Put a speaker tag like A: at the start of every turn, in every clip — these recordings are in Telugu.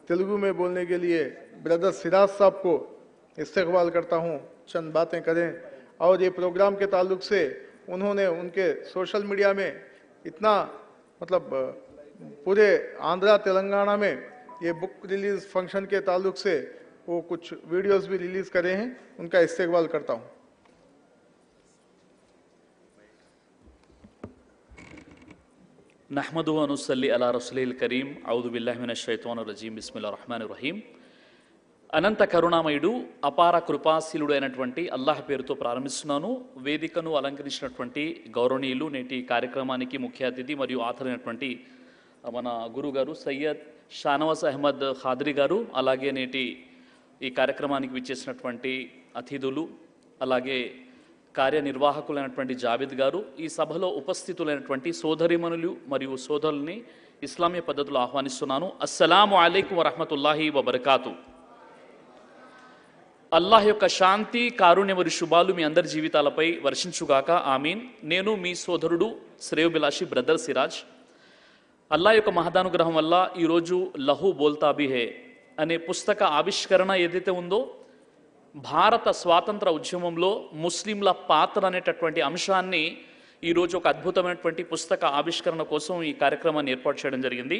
A: तेलुगु में बोलने के लिए ब्रदर सिराज साहब को इस्तेकबाल करता हूं, चंद बातें करें। और ये प्रोग्राम के ताल्लुक से उन्होंने उनके सोशल मीडिया में इतना मतलब पूरे आंध्रा तेलंगाना में ये बुक रिलीज फंक्शन के ताल्लुक से वो कुछ वीडियोस भी रिलीज करे हैं, उनका इस्तेकबाल करता हूं।
B: नहमदु व नुसल्ली अला रसूलिल करीम औज़ु बिल्लाहि मिनश शैतानिर रजीम बिस्मिल्लाहिर रहमानिर रहीम। అనంత కరుణామయుడు అపార కృపాశీలుడు అయినటువంటి అల్లాహ్ పేరుతో ప్రారంభిస్తున్నాను. వేదికను అలంకరించినటువంటి గౌరవనీయులు, నేటి కార్యక్రమానికి ముఖ్య అతిథి మరియు ఆథర్ అయినటువంటి మన గురుగారు సయ్యద్ షానవాజ్ అహ్మద్ ఖాద్రి గారు, అలాగే నేటి ఈ కార్యక్రమానికి విచ్చేసినటువంటి అతిథులు, అలాగే కార్యనిర్వాహకులైనటువంటి జావేద్ గారు, ఈ సభలో ఉపస్థితులైనటువంటి సోదరిమణులు మరియు సోదరుల్ని ఇస్లామీయ పద్ధతిలో ఆహ్వానిస్తున్నాను. అస్సలాము అలైకుం వరహ్మతుల్లాహి వబరకాతు. అల్లాహ్ యొక్క శాంతి, కారుణ్య మరియు శుభాలు మీ అందరి జీవితాలపై వర్షించుగాక, ఆమీన్. నేను మీ సోదరుడు శ్రేయోభిలాషి బ్రదర్ సిరాజ్. అల్లాహ్ యొక్క మహదానుగ్రహం వల్ల ఈరోజు లహూ బోల్తా భీ హే అనే పుస్తక ఆవిష్కరణ ఏదైతే ఉందో, భారత స్వాతంత్ర ఉద్యమంలో ముస్లింల పాత్ర అనేటటువంటి అంశాన్ని ఈరోజు ఒక అద్భుతమైనటువంటి పుస్తక ఆవిష్కరణ కోసం ఈ కార్యక్రమాన్ని ఏర్పాటు చేయడం జరిగింది.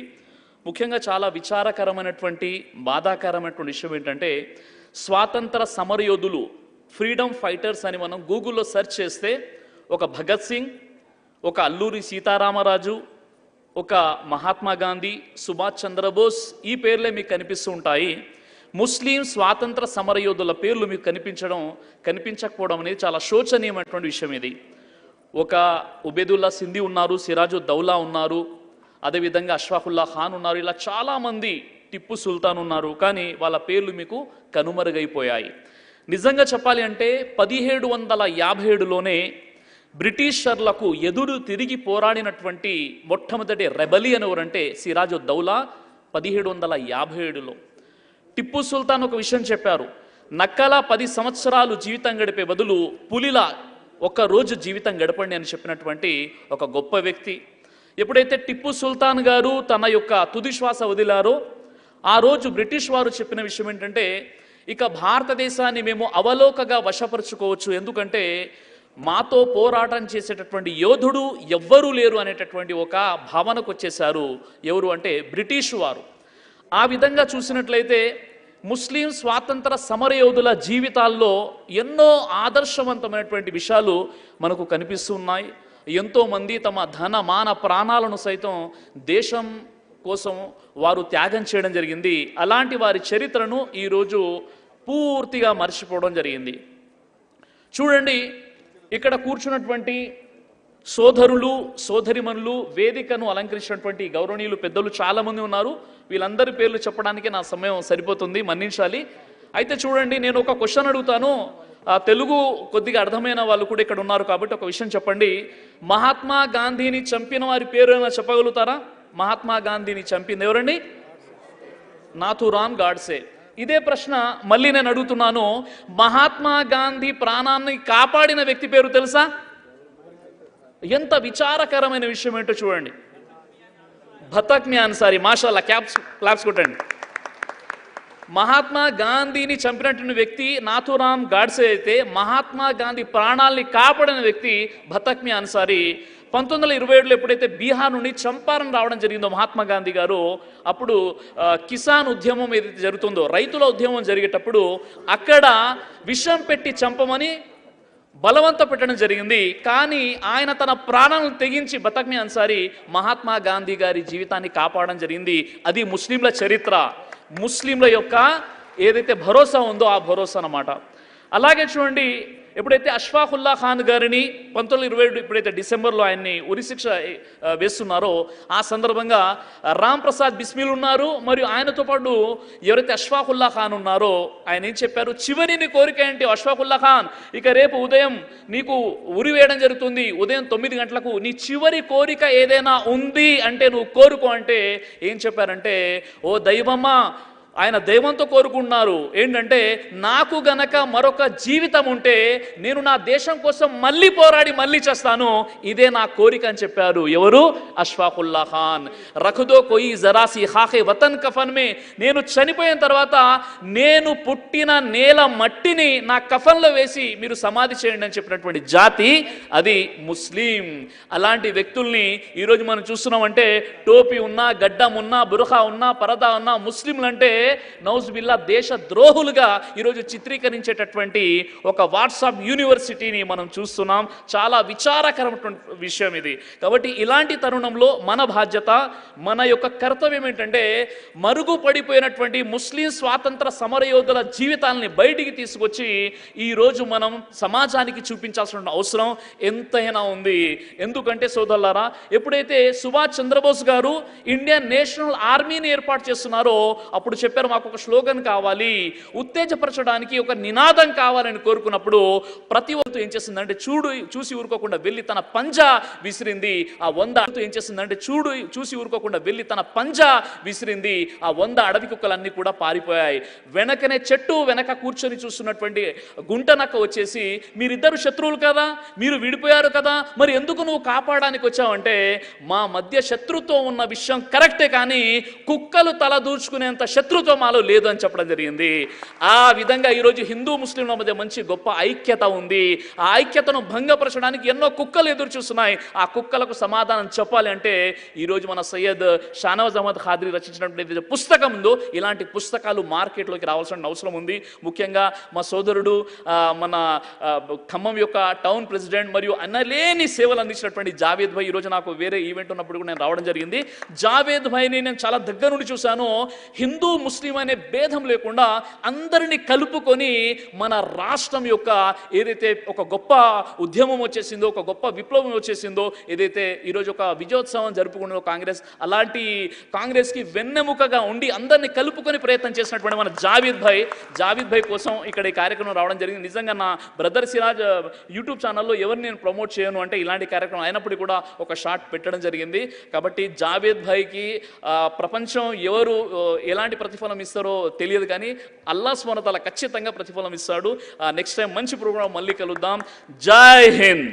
B: ముఖ్యంగా చాలా విచారకరమైనటువంటి, బాధాకరమైనటువంటి విషయం ఏంటంటే, స్వాతంత్ర సమరయోధులు, ఫ్రీడమ్ ఫైటర్స్ అని మనం గూగుల్లో సెర్చ్ చేస్తే ఒక భగత్ సింగ్, ఒక అల్లూరి సీతారామరాజు, ఒక మహాత్మా గాంధీ, సుభాష్ చంద్రబోస్, ఈ పేర్లే మీకు కనిపిస్తూ ఉంటాయి. ముస్లిం స్వాతంత్ర సమరయోధుల పేర్లు మీకు కనిపించకపోవడం అనేది చాలా శోచనీయమైనటువంటి విషయం. ఇది ఒక ఉబేదుల్లా సింధీ ఉన్నారు, సిరాజు దౌలా ఉన్నారు, అదేవిధంగా అష్ఫాకుల్లా ఖాన్ ఉన్నారు, ఇలా చాలామంది, టిప్పు సుల్తాన్ ఉన్నారు, కానీ వాళ్ళ పేర్లు మీకు కనుమరుగైపోయాయి. నిజంగా చెప్పాలి అంటే 1757లోనే బ్రిటిషర్లకు ఎదురు తిరిగి పోరాడినటువంటి మొట్టమొదటి రెబలియన్ ఎవరంటే సిరాజు దౌలా. 1757లో టిప్పు సుల్తాన్ ఒక విషయం చెప్పారు, నక్కల 10 సంవత్సరాలు జీవితం గడిపే బదులు పులిలా ఒక్కరోజు జీవితం గడపండి అని చెప్పినటువంటి ఒక గొప్ప వ్యక్తి. ఎప్పుడైతే టిప్పు సుల్తాన్ గారు తన యొక్క తుది శ్వాస వదిలారో, ఆ రోజు బ్రిటిష్ వారు చెప్పిన విషయం ఏంటంటే, ఇక భారతదేశాన్ని మేము అవలోకగా వశపరుచుకోవచ్చు, ఎందుకంటే మాతో పోరాటం చేసేటటువంటి యోధుడు ఎవ్వరూ లేరు అనేటటువంటి ఒక భావనకు వచ్చేశారు. ఎవరు అంటే బ్రిటిష్ వారు. ఆ విధంగా చూసినట్లయితే ముస్లిం స్వాతంత్ర సమరయోధుల జీవితాల్లో ఎన్నో ఆదర్శవంతమైనటువంటి విషయాలు మనకు కనిపిస్తున్నాయి. ఎంతోమంది తమ ధన మాన ప్రాణాలను సైతం దేశం కోసం వారు త్యాగం చేయడం జరిగింది. అలాంటి వారి చరిత్రను ఈరోజు పూర్తిగా మర్చిపోవడం జరిగింది. చూడండి, ఇక్కడ కూర్చున్నటువంటి సోదరులు, సోదరిమణులు, వేదికను అలంకరించినటువంటి గౌరవనీయులు, పెద్దలు చాలామంది ఉన్నారు. వీళ్ళందరి పేర్లు చెప్పడానికి నా సమయం సరిపోతుంది, మన్నించాలి. అయితే చూడండి, నేను ఒక క్వశ్చన్ అడుగుతాను, తెలుగు కొద్దిగా అర్థమైన వాళ్ళు కూడా ఇక్కడ ఉన్నారు కాబట్టి ఒక విషయం చెప్పండి. మహాత్మా గాంధీని చంపిన వారి పేరు ఏమైనా చెప్పగలుగుతారా? మహాత్మా గాంధీని చంపింది ఎవరండి? నాథూరామ్ గాడ్సే. ఇదే ప్రశ్న మళ్ళీ నేను అడుగుతున్నాను, మహాత్మా గాంధీ ప్రాణాన్ని కాపాడిన వ్యక్తి పేరు తెలుసా? ఎంత విచారకరమైన విషయం ఏంటో చూడండి. భతక్ మీ అన్సారీ. మాషాల్లా, క్లాప్స్ కొట్టండి. మహాత్మా గాంధీని చంపినటువంటి వ్యక్తి నాథూరామ్ గాడ్సే అయితే, మహాత్మా గాంధీ ప్రాణాల్ని కాపాడిన వ్యక్తి భతక్ మీ అన్సారీ. 1927లో ఎప్పుడైతే బీహార్ నుండి చంపారన్ రావడం జరిగిందో మహాత్మా గాంధీ గారు, అప్పుడు కిసాన్ ఉద్యమం ఏదైతే జరుగుతుందో, రైతుల ఉద్యమం జరిగేటప్పుడు అక్కడ విషం పెట్టి చంపమని బలవంత పెట్టడం జరిగింది. కానీ ఆయన తన ప్రాణాలను తెగించి భతక్ మీ అన్సారీ మహాత్మా గాంధీ గారి జీవితాన్ని కాపాడడం జరిగింది. అది ముస్లింల చరిత్ర, ముస్లింల యొక్క ఏదైతే భరోసా ఉందో ఆ భరోసా అన్నమాట. అలాగే చూడండి, ఎప్పుడైతే అష్ఫాకుల్లా ఖాన్ గారిని 1927 ఎప్పుడైతే డిసెంబర్లో ఆయన్ని ఉరిశిక్ష వేస్తున్నారో, ఆ సందర్భంగా రామ్ ప్రసాద్ బిస్మిల్ ఉన్నారు, మరియు ఆయనతో పాటు ఎవరైతే అష్ఫాకుల్లా ఖాన్ ఉన్నారో ఆయన ఏం చెప్పారు, చివరి నీ కోరిక ఏంటి అష్ఫాకుల్లా ఖాన్, ఇక రేపు ఉదయం నీకు ఉరి వేయడం జరుగుతుంది, ఉదయం 9 గంటలకు నీ చివరి కోరిక ఏదైనా ఉంది అంటే నువ్వు కోరుకో అంటే ఏం చెప్పారంటే, ఓ దైవమ్మా, ఆయన దైవంతో కోరుకుంటున్నారు ఏంటంటే, నాకు గనక మరొక జీవితం ఉంటే నేను నా దేశం కోసం మళ్ళీ పోరాడి మళ్ళీ చేస్తాను, ఇదే నా కోరిక అని చెప్పారు. ఎవరు? అష్ఫాకుల్లా ఖాన్. రఖదో కోయి జరాసి హాకే వతన్ కఫన్ మే, నేను చనిపోయిన తర్వాత నేను పుట్టిన నేల మట్టిని నా కఫన్లో వేసి మీరు సమాధి చేయండి అని చెప్పినటువంటి జాతి అది ముస్లిం. అలాంటి వ్యక్తుల్ని ఈరోజు మనం చూస్తున్నామంటే, టోపీ ఉన్నా, గడ్డం ఉన్నా, బురఖా ఉన్నా, పరదా ఉన్నా ముస్లింలు అంటే నౌజ్ బిల్లా దేశ ద్రోహులుగా ఈరోజు చిత్రీకరించేటటువంటి ఒక వాట్సాప్ యూనివర్సిటీని మనం చూస్తున్నాం. చాలా విచారకరమైనటువంటి విషయం ఇది. కాబట్టి ఇలాంటి తరుణంలో మన బాధ్యత, మన యొక్క కర్తవ్యం ఏంటంటే, మరుగుపడిపోయినటువంటి ముస్లిం స్వాతంత్ర సమరయోధుల జీవితాలని బయటికి తీసుకొచ్చి ఈరోజు మనం సమాజానికి చూపించాల్సిన అవసరం ఎంతైనా ఉంది. ఎందుకంటే సోదరులారా, ఎప్పుడైతే సుభాష్ చంద్రబోస్ గారు ఇండియన్ నేషనల్ ఆర్మీని ఏర్పాటు చేస్తున్నారో అప్పుడు చెప్పారు, మాకు ఒక స్లోగన్ కావాలి, ఉత్తేజపరచడానికి ఒక నినాదం కావాలని కోరుకున్నప్పుడు ప్రతి ఒక్కరు ఏం చేసిందంటే చూసి ఊరుకోకుండా వెళ్ళి తన పంజా విసిరింది. ఆ 100 ఏం చేసిందంటే చూసి ఊరుకోకుండా వెళ్ళి తన పంజా విసిరింది. ఆ 100 అడవి కుక్కలన్నీ కూడా పారిపోయాయి. వెనకనే చెట్టు వెనక కూర్చొని చూస్తున్నటువంటి గుంటనక్క వచ్చేసి, మీరిద్దరు శత్రువులు కదా, మీరు విడిపోయారు కదా, మరి ఎందుకు నువ్వు కాపాడడానికి వచ్చావంటే, మా మధ్య శత్రుత్వం ఉన్న విషయం కరెక్టే కానీ కుక్కలు తల దూర్చుకునేంత శత్రుత్వం మాలో లేదు అని చెప్పడం జరిగింది. ఆ విధంగా ఈరోజు హిందూ ముస్లింల మధ్య మంచి గొప్ప ఐక్యత ఉంది. ఆ ఐక్యతను భంగపరచడానికి ఎన్నో కుక్కలు ఎదురు చూస్తున్నాయి. ఆ కుక్కలకు సమాధానం చెప్పాలి అంటే ఈరోజు మన సయ్యద్ షానవాజ్ అహ్మద్ ఖాద్రీ రచించినటువంటి పుస్తకం ఉందో, ఇలాంటి పుస్తకాలు మార్కెట్లోకి రావాల్సిన అవసరం ఉంది. ముఖ్యంగా మా సోదరుడు మన ఖమ్మం యొక్క టౌన్ ప్రెసిడెంట్ మరియు అన్నలేని సేవలు అందించినటువంటి జావేద్ భాయ్, ఈరోజు నాకు వేరే ఈవెంట్ ఉన్నప్పుడు కూడా నేను రావడం జరిగింది. జావేద్ భాయ్ని నేను చాలా దగ్గర నుండి చూశాను. హిందూ ముస్లిం అనే భేదం లేకుండా అందరినీ కలుపుకొని మన రాష్ట్రం యొక్క ఏదైతే ఒక గొప్ప ఉద్యమం వచ్చేసిందో, ఒక గొప్ప విప్లవం వచ్చేసిందో, ఏదైతే ఈరోజు ఒక విజయోత్సవం జరుపుకున్న కాంగ్రెస్, అలాంటి కాంగ్రెస్కి వెన్నెముకగా ఉండి అందరినీ కలుపుకొని ప్రయత్నం చేసినటువంటి మన జావేద్ భాయ్ కోసం ఇక్కడ ఈ కార్యక్రమం రావడం జరిగింది. నిజంగా నా బ్రదర్ సిరాజ్ యూట్యూబ్ ఛానల్లో ఎవరిని నేను ప్రమోట్ చేయను అంటే ఇలాంటి కార్యక్రమం అయినప్పుడు కూడా ఒక షార్ట్ పెట్టడం జరిగింది. కాబట్టి జావేద్ భాయ్కి ప్రపంచం ఎవరు ఎలాంటి ప్రతిఫలం ఇస్తారో తెలియదు కానీ అల్లాహ్ సుబ్హానహు వ తఆలా ఖచ్చితంగా ప్రతిఫలం ఇస్తాడు. నెక్స్ట్ టైం మంచి ప్రోగ్రాం మళ్ళీ కలుద్దాం. జై హింద్.